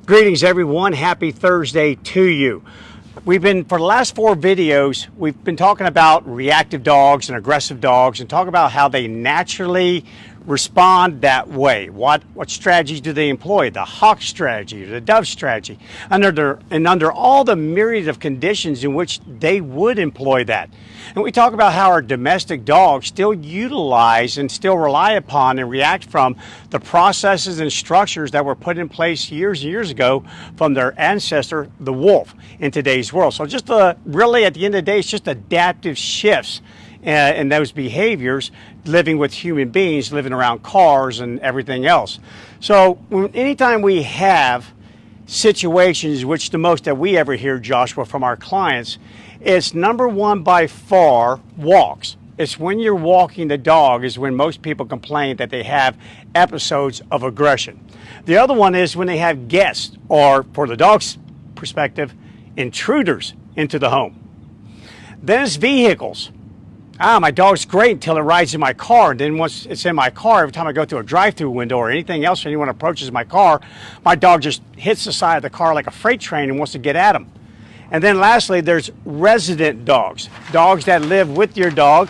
Greetings everyone, happy Thursday to you. For the last 4 videos, we've been talking about reactive dogs and aggressive dogs and talk about how they naturally respond that way. What strategies do they employ? The hawk strategy, the dove strategy, under all the myriad of conditions in which they would employ that. And we talk about how our domestic dogs still utilize and still rely upon and react from the processes and structures that were put in place years and years ago from their ancestor, the wolf, in today's world. So just really at the end of the day, it's just adaptive shifts in those behaviors, living with human beings, living around cars and everything else. So anytime we have situations, which the most that we ever hear, Joshua, from our clients, it's number one by far walks. It's when you're walking the dog is when most people complain that they have episodes of aggression. The other one is when they have guests, or for the dog's perspective, intruders into the home. Then it's vehicles. My dog's great until it rides in my car. And then once it's in my car, every time I go through a drive-through window or anything else, or anyone approaches my car, my dog just hits the side of the car like a freight train and wants to get at them. And then lastly, there's resident dogs. Dogs that live with your dog.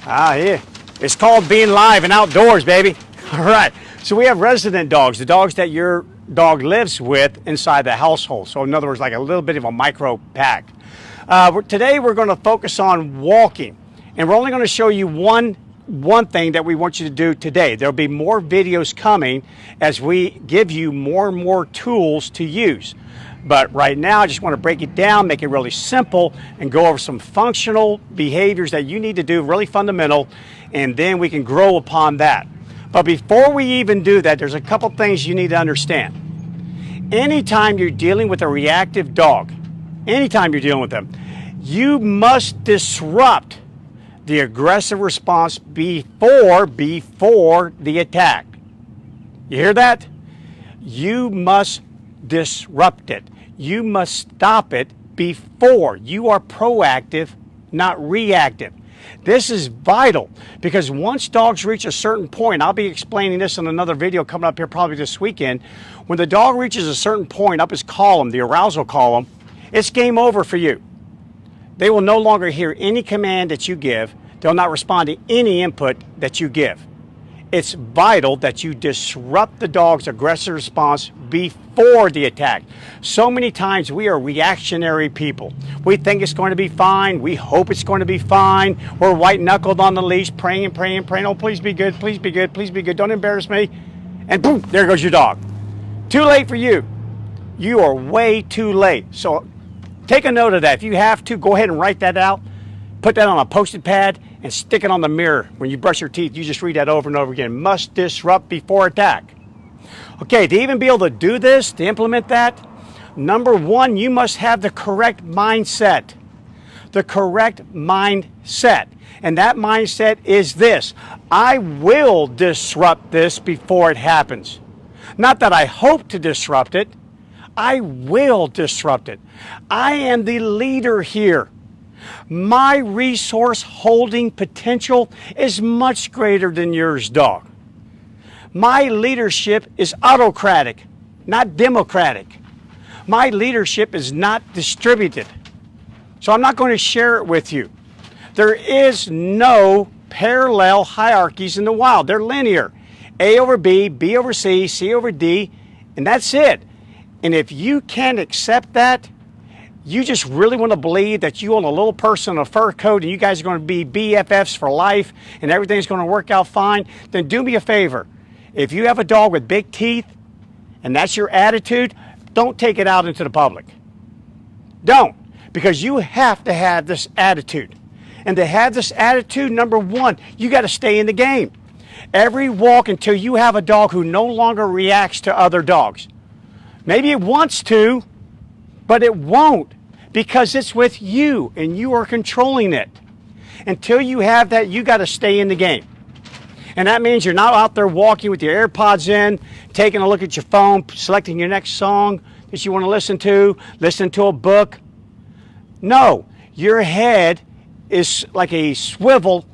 Yeah. It's called being live and outdoors, baby. All right. So we have resident dogs, the dogs that your dog lives with inside the household. So in other words, like a little bit of a micro pack. Today we're going to focus on walking. And we're only going to show you one thing that we want you to do today. There'll be more videos coming as we give you more and more tools to use. But right now, I just want to break it down, make it really simple, and go over some functional behaviors that you need to do, really fundamental, and then we can grow upon that. But before we even do that, there's a couple things you need to understand. Anytime you're dealing with a reactive dog, anytime you're dealing with them, you must disrupt the aggressive response before the attack. You hear that? You must disrupt it. You must stop it before. You are proactive, not reactive. This is vital because once dogs reach a certain point, I'll be explaining this in another video coming up here probably this weekend. When the dog reaches a certain point up his column, the arousal column, it's game over for you. They will no longer hear any command that you give. They'll not respond to any input that you give. It's vital that you disrupt the dog's aggressive response before the attack. So many times we are reactionary people. We think it's going to be fine. We hope it's going to be fine. We're white-knuckled on the leash, praying and praying and praying. Oh, please be good, please be good, please be good. Don't embarrass me. And boom, there goes your dog. Too late for you. You are way too late. So take a note of that. If you have to, go ahead and write that out. Put that on a Post-it pad and stick it on the mirror. When you brush your teeth, you just read that over and over again. Must disrupt before attack. Okay, to even be able to do this, to implement that, number one, you must have the correct mindset. The correct mindset. And that mindset is this: I will disrupt this before it happens. Not that I hope to disrupt it. I will disrupt it. I am the leader here. My resource holding potential is much greater than yours, dog. My leadership is autocratic, not democratic. My leadership is not distributed. So I'm not going to share it with you. There is no parallel hierarchies in the wild. They're linear. A over B, B over C, C over D, and that's it. And if you can't accept that, you just really want to believe that you own a little person in a fur coat and you guys are going to be BFFs for life and everything's going to work out fine, then do me a favor. If you have a dog with big teeth and that's your attitude, don't take it out into the public. Don't. Because you have to have this attitude. And to have this attitude, number one, you got to stay in the game. Every walk until you have a dog who no longer reacts to other dogs. Maybe it wants to, but it won't. Because it's with you and you are controlling it. Until you have that, you got to stay in the game. And that means you're not out there walking with your AirPods in, taking a look at your phone, selecting your next song that you want to listen to a book. No, your head is like a swivel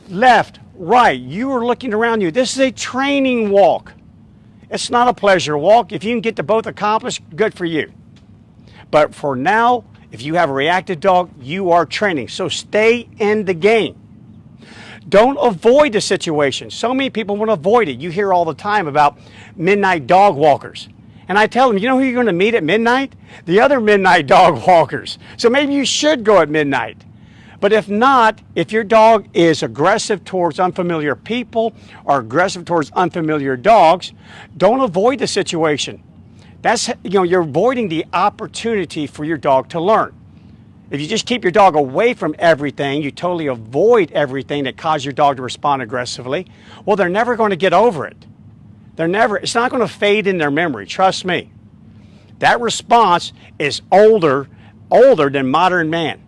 left, right. You are looking around you. This is a training walk. It's not a pleasure walk. If you can get to both accomplished, good for you. But for now, if you have a reactive dog, you are training. So stay in the game. Don't avoid the situation. So many people want to avoid it. You hear all the time about midnight dog walkers. And I tell them, you know who you're going to meet at midnight? The other midnight dog walkers. So maybe you should go at midnight. But if not, if your dog is aggressive towards unfamiliar people or aggressive towards unfamiliar dogs, don't avoid the situation. That's, you're avoiding the opportunity for your dog to learn. If you just keep your dog away from everything, you totally avoid everything that caused your dog to respond aggressively, well, they're never going to get over it. It's not going to fade in their memory, trust me. That response is older than modern man.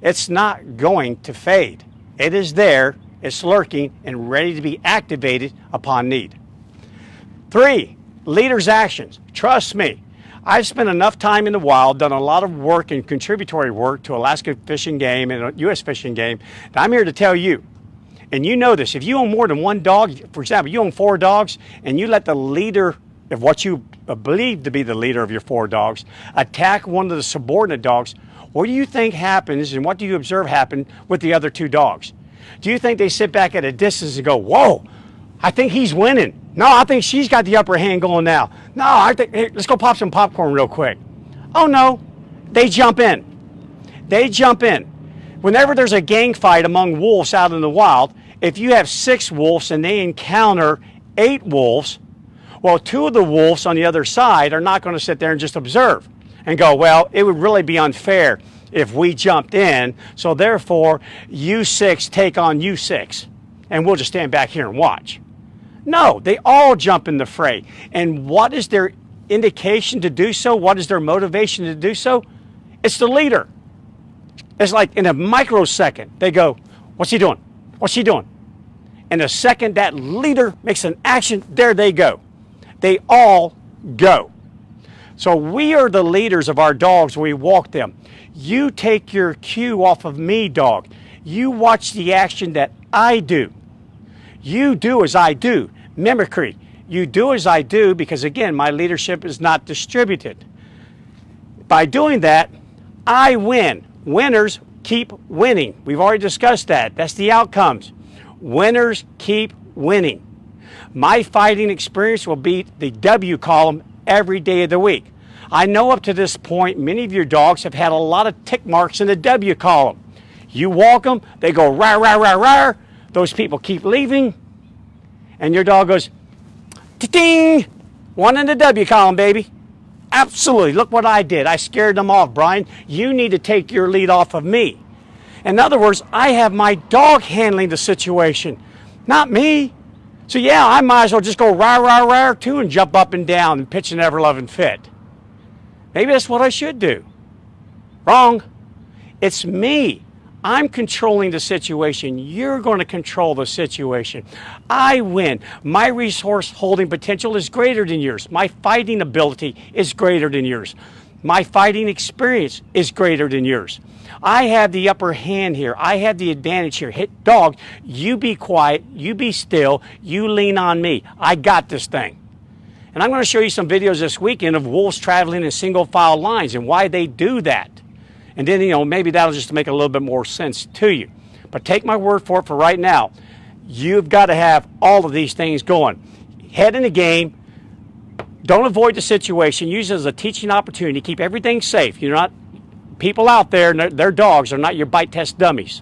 It's not going to fade. It is there, it's lurking, and ready to be activated upon need. 3, leader's actions. Trust me, I've spent enough time in the wild, done a lot of work and contributory work to Alaska Fish and Game and U.S. Fish and Game, that I'm here to tell you. And you know this, if you own more than one dog, for example, you own 4 dogs, and you let the leader of what you believe to be the leader of your 4 dogs attack one of the subordinate dogs, what do you think happens and what do you observe happen with the other 2 dogs? Do you think they sit back at a distance and go, whoa, I think he's winning. No, I think she's got the upper hand going now. No, I think, hey, let's go pop some popcorn real quick. Oh no, they jump in. They jump in. Whenever there's a gang fight among wolves out in the wild, if you have 6 wolves and they encounter 8 wolves, well, 2 of the wolves on the other side are not going to sit there and just observe and go, well, it would really be unfair if we jumped in, so therefore you 6 take on you 6, and we'll just stand back here and watch. No, they all jump in the fray. And what is their indication to do so? What is their motivation to do so? It's the leader. It's like in a microsecond, they go, what's he doing? What's he doing? And the second that leader makes an action, there they go. They all go. So we are the leaders of our dogs when we walk them. You take your cue off of me, dog. You watch the action that I do. You do as I do. Mimicry. You do as I do because, again, my leadership is not distributed. By doing that, I win. Winners keep winning. We've already discussed that. That's the outcomes. Winners keep winning. My fighting experience will beat the W column every day of the week. I know up to this point, many of your dogs have had a lot of tick marks in the W column. You walk them, they go rawr, rawr, rawr, rawr. Those people keep leaving, and your dog goes, ding, 1 in the W column, baby. Absolutely, look what I did. I scared them off, Brian. You need to take your lead off of me. In other words, I have my dog handling the situation, not me. So yeah, I might as well just go rawr, rawr, rawr too and jump up and down and pitch an ever-loving fit. Maybe that's what I should do. Wrong. It's me. I'm controlling the situation. You're going to control the situation. I win. My resource holding potential is greater than yours. My fighting ability is greater than yours. My fighting experience is greater than yours. I have the upper hand here. I have the advantage here. Hit dog, you be quiet, you be still, you lean on me. I got this thing. And I'm going to show you some videos this weekend of wolves traveling in single file lines and why they do that. And then, maybe that'll just make a little bit more sense to you. But take my word for it for right now. You've got to have all of these things going. Head in the game. Don't avoid the situation. Use it as a teaching opportunity. Keep everything safe. You're not, people out there, their dogs are not your bite test dummies.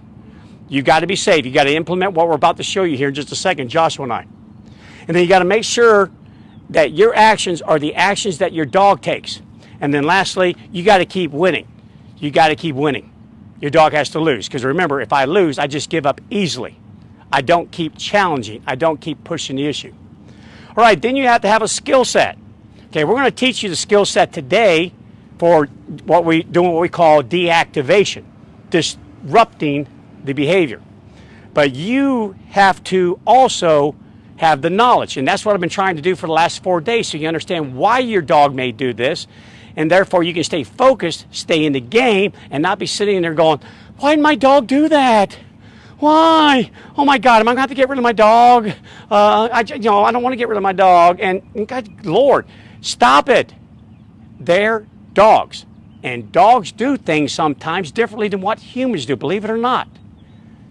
You've got to be safe. You've got to implement what we're about to show you here in just a second, Joshua and I. And then you got to make sure that your actions are the actions that your dog takes. And then lastly, you got to keep winning. You got to keep winning. Your dog has to lose. Because remember, if I lose, I just give up easily. I don't keep challenging. I don't keep pushing the issue. All right, then you have to have a skill set. Okay, we're going to teach you the skill set today for what we call deactivation, disrupting the behavior. But you have to also have the knowledge, and that's what I've been trying to do for the last 4 days, so you understand why your dog may do this, and therefore you can stay focused, stay in the game, and not be sitting there going, why did my dog do that? Why? Oh my God, am I going to have to get rid of my dog? I don't want to get rid of my dog. And God, Lord, stop it. They're dogs. And dogs do things sometimes differently than what humans do, believe it or not.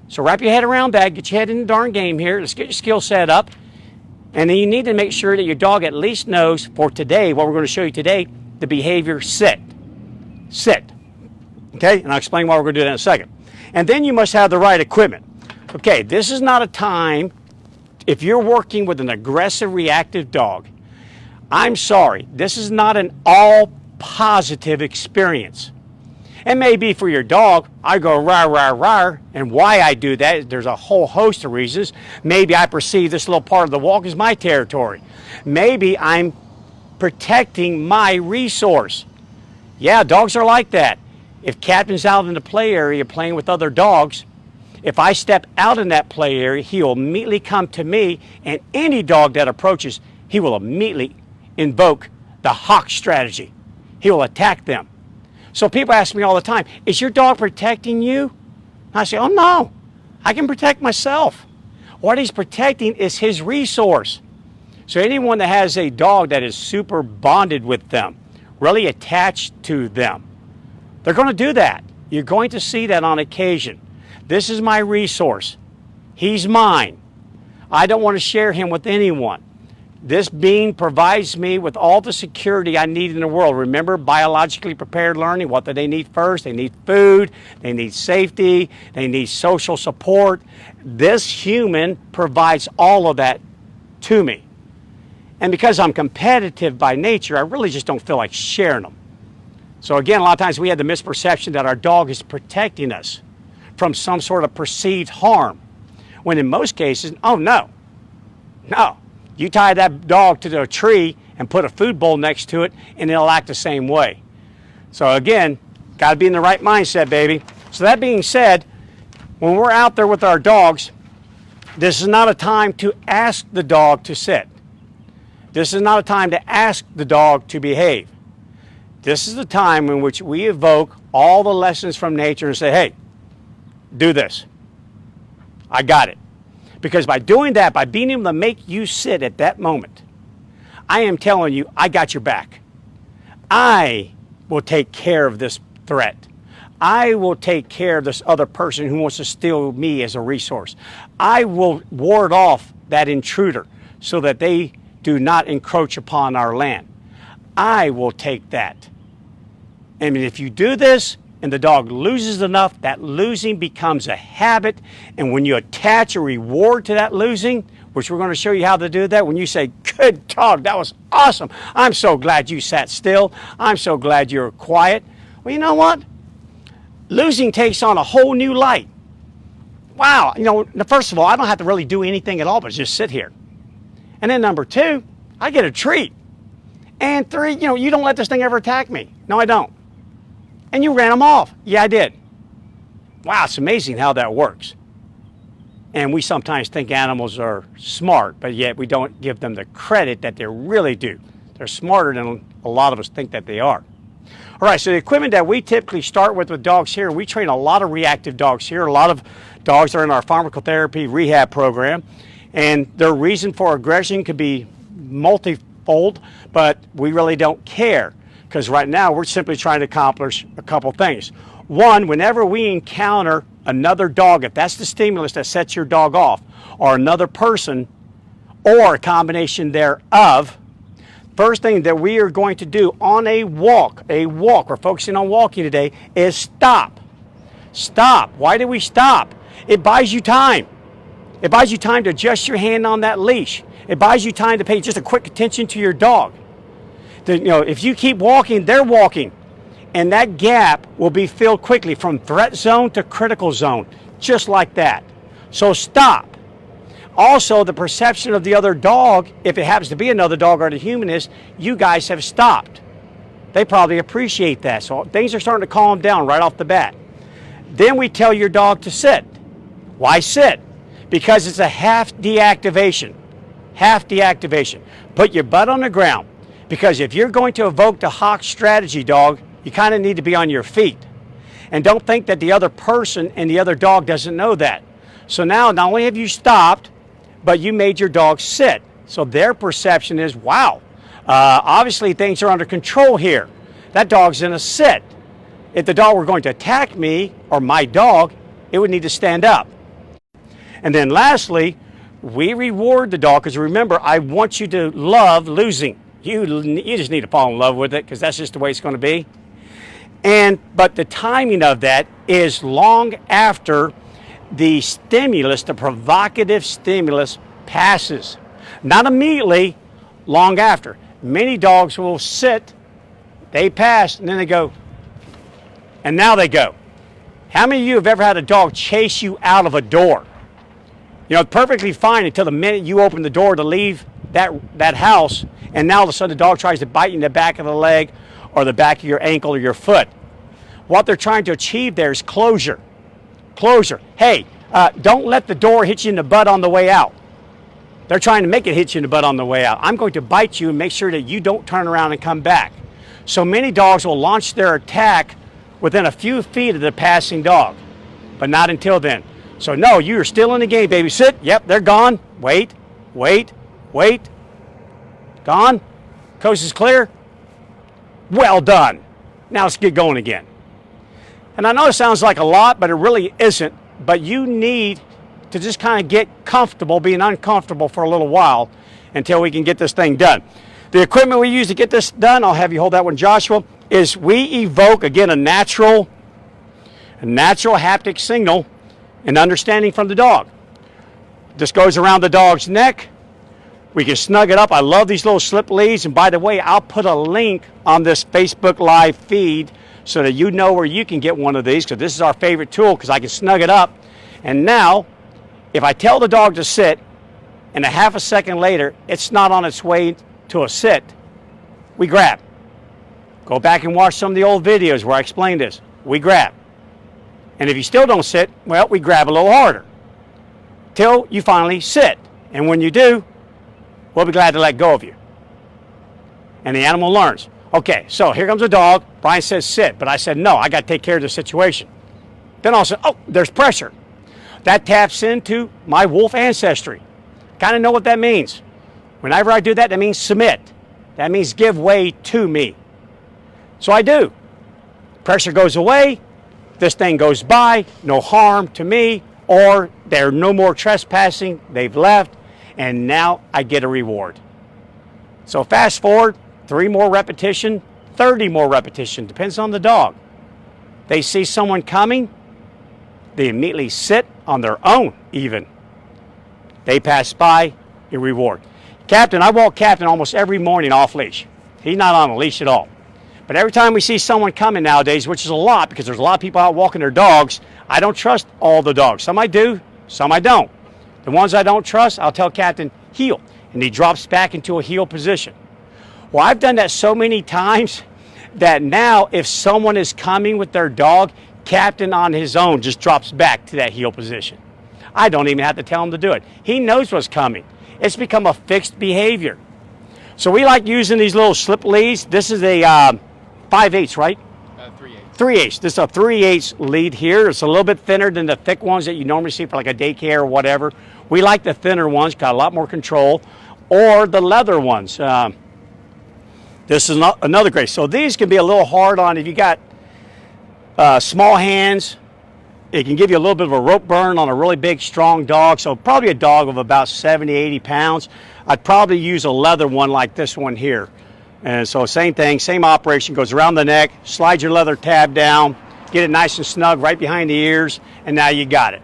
So wrap your head around that, get your head in the darn game here, let's get your skill set up. And then you need to make sure that your dog at least knows for today, what we're going to show you today, the behavior sit. Sit. Okay, and I'll explain why we're going to do that in a second. And then you must have the right equipment. Okay, this is not a time, if you're working with an aggressive reactive dog, I'm sorry, this is not an all positive experience. It may be for your dog. I go rah, rah, rah, and why I do that is there's a whole host of reasons. Maybe I perceive this little part of the walk as my territory. Maybe I'm protecting my resource. Yeah, dogs are like that. If Captain's out in the play area playing with other dogs, if I step out in that play area, he will immediately come to me, and any dog that approaches, he will immediately invoke the hawk strategy. He will attack them. So people ask me all the time, is your dog protecting you? And I say, oh no, I can protect myself. What he's protecting is his resource. So anyone that has a dog that is super bonded with them, really attached to them, they're going to do that. You're going to see that on occasion. This is my resource. He's mine. I don't want to share him with anyone. This being provides me with all the security I need in the world. Remember, biologically prepared learning, what do they need first? They need food, they need safety, they need social support. This human provides all of that to me. And because I'm competitive by nature, I really just don't feel like sharing them. So again, a lot of times we have the misperception that our dog is protecting us from some sort of perceived harm, when in most cases, oh no, no. You tie that dog to a tree and put a food bowl next to it, and it'll act the same way. So again, got to be in the right mindset, baby. So that being said, when we're out there with our dogs, this is not a time to ask the dog to sit. This is not a time to ask the dog to behave. This is the time in which we evoke all the lessons from nature and say, hey, do this. I got it. Because by doing that, by being able to make you sit at that moment, I am telling you, I got your back. I will take care of this threat. I will take care of this other person who wants to steal me as a resource. I will ward off that intruder so that they do not encroach upon our land. I will take that. And if you do this, and the dog loses enough, that losing becomes a habit. And when you attach a reward to that losing, which we're going to show you how to do that, when you say, good dog, that was awesome. I'm so glad you sat still. I'm so glad you're quiet. Well, you know what? Losing takes on a whole new light. Wow. First of all, I don't have to really do anything at all but just sit here. And then number two, I get a treat. And three, you don't let this thing ever attack me. No, I don't. And you ran them off. Yeah, I did. Wow, it's amazing how that works. And we sometimes think animals are smart, but yet we don't give them the credit that they really do. They're smarter than a lot of us think that they are. All right, so the equipment that we typically start with dogs here, and we train a lot of reactive dogs here. A lot of dogs are in our pharmacotherapy rehab program, and their reason for aggression could be multifold, but we really don't care. Because right now we're simply trying to accomplish a couple things. One, whenever we encounter another dog, if that's the stimulus that sets your dog off, or another person, or a combination thereof, first thing that we are going to do on a walk, we're focusing on walking today, is stop. Stop. Why do we stop? It buys you time. It buys you time to adjust your hand on that leash. It buys you time to pay just a quick attention to your dog. If you keep walking, they're walking. And that gap will be filled quickly from threat zone to critical zone, just like that. So stop. Also, the perception of the other dog, if it happens to be another dog or the human, is you guys have stopped. They probably appreciate that. So things are starting to calm down right off the bat. Then we tell your dog to sit. Why sit? Because it's a half deactivation. Half deactivation. Put your butt on the ground. Because if you're going to evoke the hawk strategy, dog, you kind of need to be on your feet. And don't think that the other person and the other dog doesn't know that. So now not only have you stopped, but you made your dog sit. So their perception is, wow, obviously things are under control here. That dog's in a sit. If the dog were going to attack me or my dog, it would need to stand up. And then lastly, we reward the dog, because remember, I want you to love losing. You just need to fall in love with it, because that's just the way it's going to be. But the timing of that is long after the stimulus, the provocative stimulus, passes. Not immediately, long after. Many dogs will sit, they pass, and then they go, and now they go. How many of you have ever had a dog chase you out of a door? You know, perfectly fine until the minute you open the door to leave that house, and now all of a sudden the dog tries to bite you in the back of the leg or the back of your ankle or your foot. What they're trying to achieve there is closure. Closure. Hey, don't let the door hit you in the butt on the way out. They're trying to make it hit you in the butt on the way out. I'm going to bite you and make sure that you don't turn around and come back. So many dogs will launch their attack within a few feet of the passing dog, but not until then. So no, you are still in the game, baby. Sit. Yep, they're gone. Wait, wait, wait. Gone. Coast is clear. Well done. Now let's get going again. And I know it sounds like a lot, but it really isn't. But you need to just kind of get comfortable being uncomfortable for a little while until we can get this thing done. The equipment we use to get this done, I'll have you hold that one, Joshua, is we evoke, again, a natural haptic signal and understanding from the dog. This goes around the dog's neck. We can snug it up. I love these little slip leads. And by the way, I'll put a link on this Facebook Live feed so that you know where you can get one of these, because this is our favorite tool, because I can snug it up. And now, if I tell the dog to sit, and a half a second later, it's not on its way to a sit, we grab. Go back and watch some of the old videos where I explain this. We grab. And if you still don't sit, well, we grab a little harder till you finally sit. And when you do, we'll be glad to let go of you. And the animal learns. Okay, so here comes a dog. Bryan says sit, but I said no, I got to take care of the situation. Then I'll say, oh, there's pressure. That taps into my wolf ancestry. Kind of know what that means. Whenever I do that, that means submit. That means give way to me. So I do. Pressure goes away. This thing goes by. No harm to me. Or they're no more trespassing. They've left. And now I get a reward. So fast forward, 3 more repetition, 30 more repetition. Depends on the dog. They see someone coming. They immediately sit on their own even. They pass by, you reward. Captain, I walk Captain almost every morning off leash. He's not on a leash at all. But every time we see someone coming nowadays, which is a lot because there's a lot of people out walking their dogs, I don't trust all the dogs. Some I do, some I don't. The ones I don't trust, I'll tell Captain, heel. And he drops back into a heel position. Well, I've done that so many times that now if someone is coming with their dog, Captain on his own just drops back to that heel position. I don't even have to tell him to do it. He knows what's coming. It's become a fixed behavior. So we like using these little slip leads. This is a 5/8, right? 3/8. 3/8. This is a 3/8 lead here. It's a little bit thinner than the thick ones that you normally see for like a daycare or whatever. We like the thinner ones, got a lot more control, or the leather ones. This is another great. So these can be a little hard on if you got small hands. It can give you a little bit of a rope burn on a really big, strong dog. So probably a dog of about 70, 80 pounds. I'd probably use a leather one like this one here. And so same thing, same operation, goes around the neck, slide your leather tab down, get it nice and snug right behind the ears, and now you got it.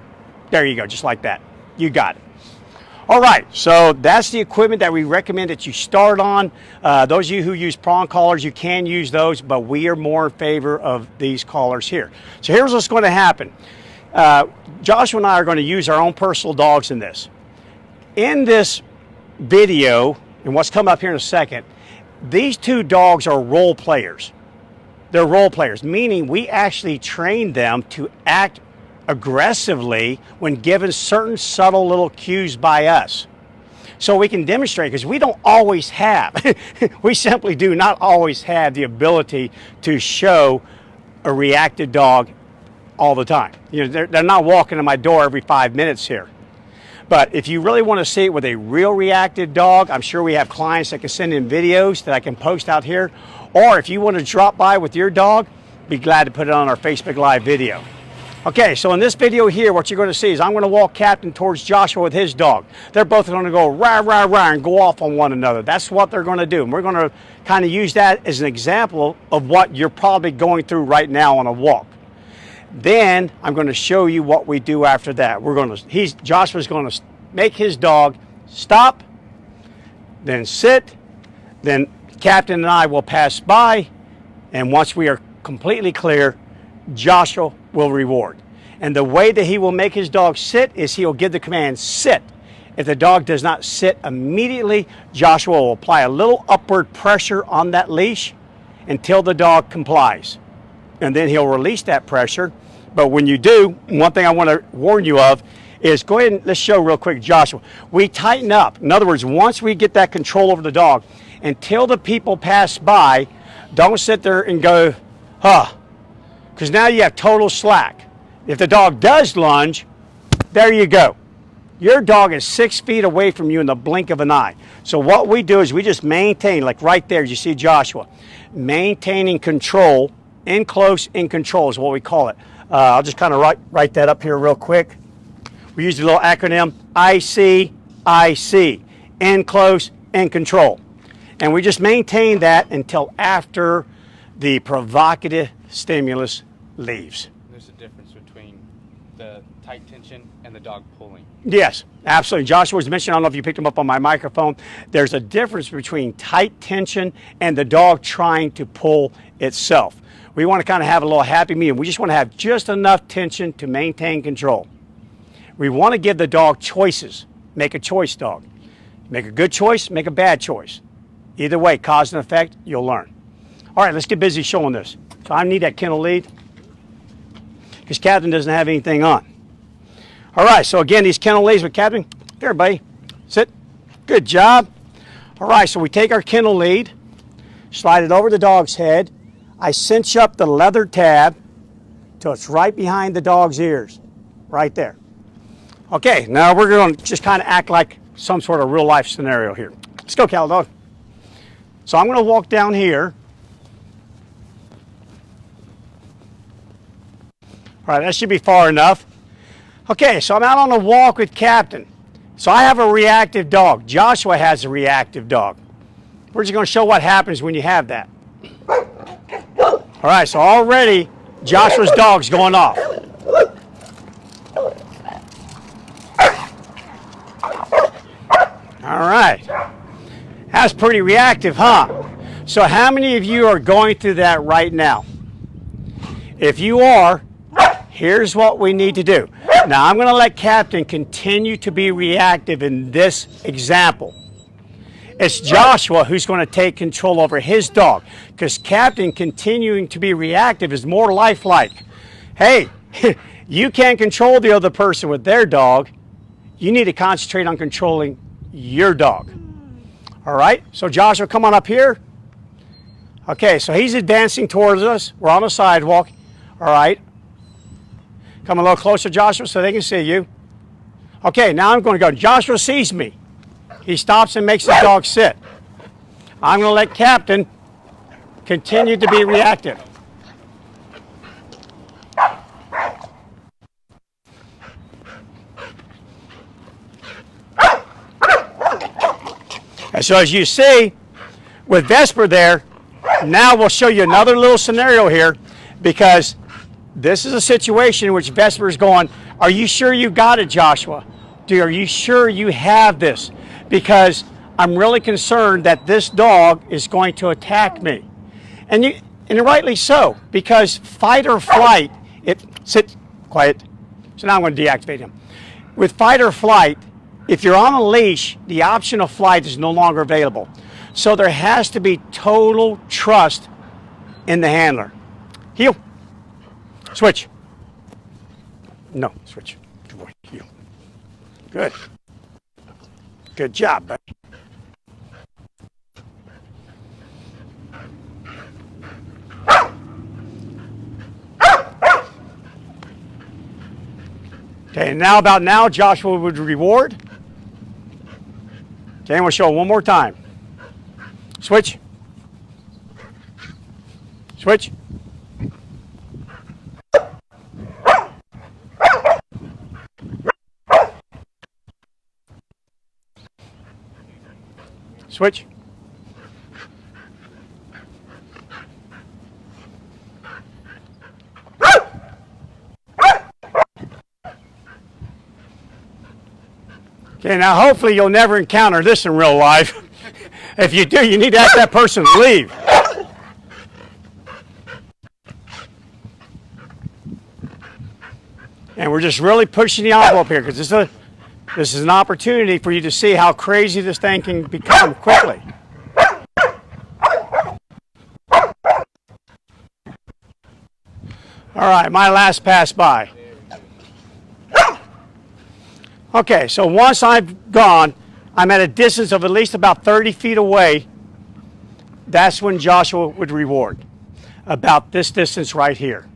There you go, just like that. You got it. All right, so that's the equipment that we recommend that you start on. Those of you who use prong collars, you can use those, but we are more in favor of these collars here. So here's what's going to happen. Joshua and I are going to use our own personal dogs in this. In this video, and what's coming up here in a second, these 2 dogs are role players. They're role players, meaning we actually train them to act aggressively when given certain subtle little cues by us. So we can demonstrate, because we don't always have, we simply do not always have the ability to show a reactive dog all the time. You know, they're not walking to my door every 5 minutes here. But if you really want to see it with a real reactive dog, I'm sure we have clients that can send in videos that I can post out here. Or if you want to drop by with your dog, be glad to put it on our Facebook Live video. Okay, so in this video here, what you're going to see is I'm going to walk Captain towards Joshua with his dog. They're both going to go rah, rah, rah, and go off on one another. That's what they're going to do. And we're going to kind of use that as an example of what you're probably going through right now on a walk. Then I'm going to show you what we do after that. Joshua's going to make his dog stop, then sit, then Captain and I will pass by, and once we are completely clear, Joshua will reward. And the way that he will make his dog sit is he will give the command, sit. If the dog does not sit immediately, Joshua will apply a little upward pressure on that leash until the dog complies. And then he'll release that pressure. But when you do, one thing I want to warn you of is, go ahead and let's show real quick, Joshua. We tighten up. In other words, once we get that control over the dog, until the people pass by, don't sit there and go, huh, because now you have total slack. If the dog does lunge, there you go. Your dog is 6 feet away from you in the blink of an eye. So what we do is we just maintain, like right there, you see Joshua, maintaining control, in close, in control is what we call it. I'll just kind of write that up here real quick. We use the little acronym IC, in close, in control. And we just maintain that until after the provocative stimulus leaves. There's a difference between the tight tension and the dog pulling. Yes, absolutely. Joshua was mentioning, I don't know if you picked him up on my microphone, there's a difference between tight tension and the dog trying to pull itself. We want to kind of have a little happy medium. We just want to have just enough tension to maintain control. We want to give the dog choices. Make a choice, dog. Make a good choice, make a bad choice. Either way, cause and effect, you'll learn. All right, let's get busy showing this. So I need that kennel lead because Captain doesn't have anything on. All right, so again, these kennel leads with Captain. Here, buddy. Sit. Good job. All right, so we take our kennel lead, slide it over the dog's head. I cinch up the leather tab till it's right behind the dog's ears, right there. Okay, now we're going to just kind of act like some sort of real life scenario here. Let's go, Cal Dog. So I'm going to walk down here. All right, that should be far enough. Okay, so I'm out on a walk with Captain. So I have a reactive dog. Joshua has a reactive dog. We're just going to show what happens when you have that. All right, so already Joshua's dog's going off. All right. That's pretty reactive, huh? So how many of you are going through that right now? If you are, here's what we need to do. Now, I'm going to let Captain continue to be reactive in this example. It's Joshua who's going to take control over his dog, because Captain continuing to be reactive is more lifelike. Hey, you can't control the other person with their dog. You need to concentrate on controlling your dog. All right, so Joshua, come on up here. Okay, so he's advancing towards us. We're on the sidewalk. All right. Come a little closer, Joshua, so they can see you. Okay, now I'm going to go. Joshua sees me. He stops and makes his dog sit. I'm going to let Captain continue to be reactive. And so as you see, with Vesper there, now we'll show you another little scenario here, because this is a situation in which Vesper is going, are you sure you got it, Joshua? Are you sure you have this? Because I'm really concerned that this dog is going to attack me. And rightly so, because fight or flight, sit quiet. So now I'm going to deactivate him. With fight or flight, if you're on a leash, the option of flight is no longer available. So there has to be total trust in the handler. Heel. Switch. No, switch. Good boy. Heel. Good. Good job, buddy. Okay, and now about now, Joshua would reward. Okay, and we'll show it one more time. Switch. Switch. Switch. Okay, now hopefully you'll never encounter this in real life. If you do, you need to ask that person to leave. And we're just really pushing the envelope here because this is an opportunity for you to see how crazy this thing can become quickly. All right, my last pass by. Okay, so once I've gone, I'm at a distance of at least about 30 feet away. That's when Joshua would reward, about this distance right here.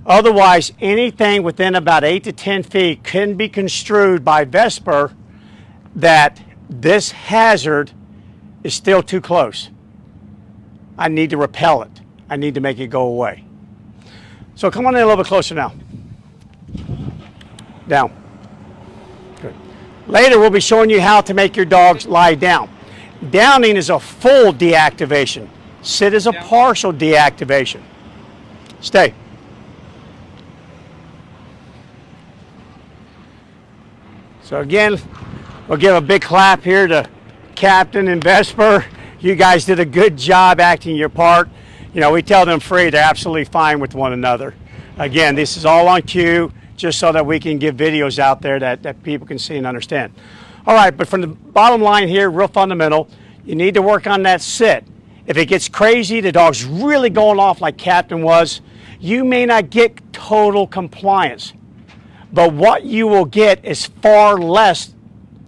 Otherwise, anything within about 8 to 10 feet can be construed by Vesper that this hazard is still too close. I need to repel it. I need to make it go away. So come on in a little bit closer now. Down. Good. Later, we'll be showing you how to make your dogs lie down. Downing is a full deactivation. Sit is a partial deactivation. Stay. So again, we'll give a big clap here to Captain and Vesper. You guys did a good job acting your part. You know, we tell them free, they're absolutely fine with one another. Again, this is all on cue, just so that we can give videos out there that people can see and understand. All right, but from the bottom line here, real fundamental, you need to work on that sit. If it gets crazy, the dog's really going off like Captain was, you may not get total compliance. But what you will get is far less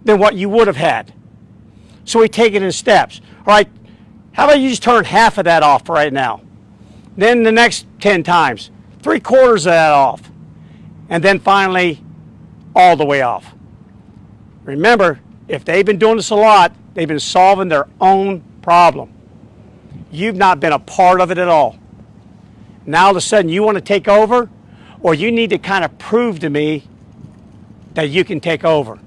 than what you would have had. So we take it in steps. All right, how about you just turn half of that off right now? Then the next 10 times, 3/4 of that off. And then finally, all the way off. Remember, if they've been doing this a lot, they've been solving their own problem. You've not been a part of it at all. Now all of a sudden you want to take over, or you need to kind of prove to me that you can take over.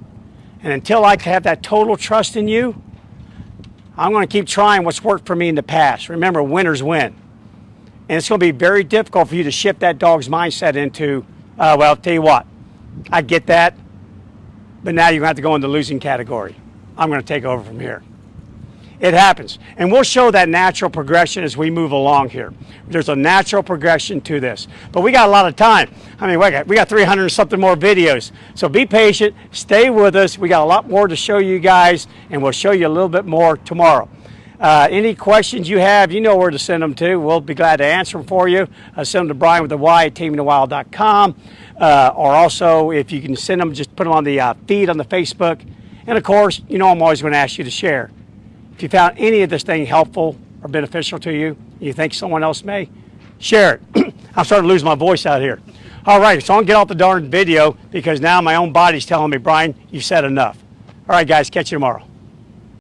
And until I have that total trust in you, I'm going to keep trying what's worked for me in the past. Remember, winners win. And it's going to be very difficult for you to shift that dog's mindset into, well, I'll tell you what, I get that, but now you're going to have to go in the losing category. I'm going to take over from here. It happens. And we'll show that natural progression as we move along here. There's a natural progression to this. But we got a lot of time. I mean, we got 300 and something more videos. So be patient. Stay with us. We got a lot more to show you guys, and we'll show you a little bit more tomorrow. Any questions you have, you know where to send them to. We'll be glad to answer them for you. Send them to Bryan with a Y at tamingthewild.com. Or also, if you can send them, just put them on the feed on the Facebook. And, of course, you know I'm always going to ask you to share. If you found any of this thing helpful or beneficial to you, you think someone else may, share it. I'm starting to lose my voice out here. All right, so I'm going to get off the darn video because now my own body's telling me, Bryan, you've said enough. All right, guys, catch you tomorrow.